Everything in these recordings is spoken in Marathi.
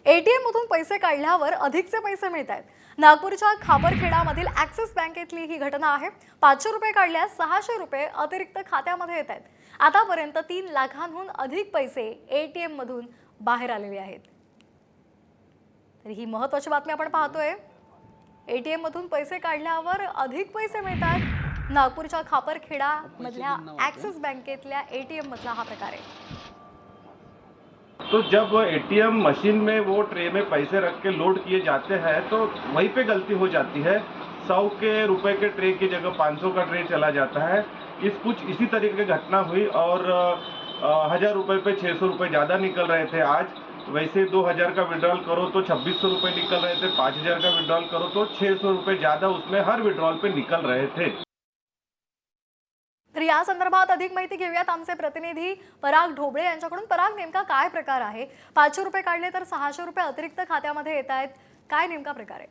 एटीएम मधून पैसे काढल्यावर अधिकचे पैसे मिळत आहेत। नागपूरच्या खापरखेडामधील ॲक्सिस बँकेतली ही घटना आहे। 500 रुपये काढल्यास 600 रुपये अतिरिक्त खात्यामध्ये येत आहेत। आतापर्यंत 3 लाखांहून अधिक पैसे एटीएम मधून बाहेर आलेले आहेत। तर ही महत्त्वाची बातमी आपण पाहतोय। एटीएम मधून पैसे काढल्यावर अधिक पैसे मिळतात। नागपूरच्या खापरखेडा मधल्या ॲक्सिस बँकेतल्या एटीएम मधला हा प्रकार आहे। तो जब एटीएम मशीन में वो ट्रे में पैसे रख के लोड किए जाते हैं तो वहीं पे गलती हो जाती है। 100 के रुपए के ट्रे की जगह 500 का ट्रे चला जाता है। कुछ इसी तरीके की घटना हुई और 1000 रुपए पे 600 रुपए ज़्यादा निकल रहे थे। आज वैसे 2000 का विड्रॉल करो तो 2600 रुपए निकल रहे थे। 5000 का विड्रॉल करो तो 600 रुपए ज़्यादा उसमें हर विड्रॉल पे निकल रहे थे। तर या संदर्भात अधिक माहिती घेऊयात आमचे प्रतिनिधी पराग ढोबळे यांच्याकडून। पराग, नेमका काय प्रकार आहे? 500 रुपये काढले तर 600 रुपये अतिरिक्त खात्यामध्ये येत आहेत, काय नेमका प्रकार आहे?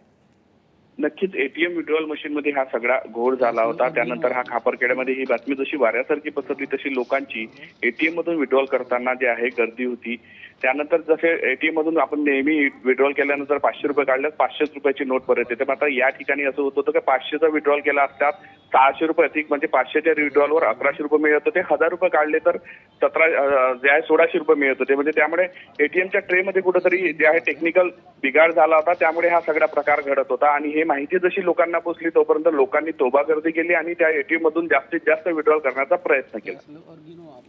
नक्कीच एटीएम विड्रॉल मशीन मध्ये हा सगळा घोळ झाला होता। त्यानंतर हा खापरखेड्यामध्ये ही बातमी जशी वाऱ्यासारखी पसरली तशी लोकांची एटीएम मधून विड्रॉल करताना जे आहे गर्दी होती। त्यानंतर जसे एटीएम मधून आपण नेहमी विड्रॉल केल्यानंतर 500 रुपये काढल्यास 500 रुपयाची नोट परत येते। मात्र या ठिकाणी असं होत होतं की 500चा विड्रॉल केला असतात 600 रुपये अधिक म्हणजे 500च्या विड्रॉलवर 1100 रुपये मिळत होते। 1000 रुपये काढले तर 1600 रुपये मिळत होते। म्हणजे त्यामुळे एटीएमच्या ट्रे मध्ये कुठेतरी जे आहे टेक्निकल बिघाड झाला होता, त्यामुळे हा सगळा प्रकार घडत होता। आणि हे माहिती जशी लोकांना पोहोचली तोपर्यंत लोकांनी तोबा गर्दी केली आणि त्या एटीएम मधून जास्तीत जास्त विड्रॉल करण्याचा प्रयत्न केला।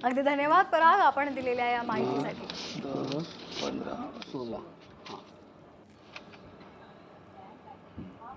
अगदी धन्यवाद पराग, आपण दिलेल्या या माहितीसाठी। 15, 16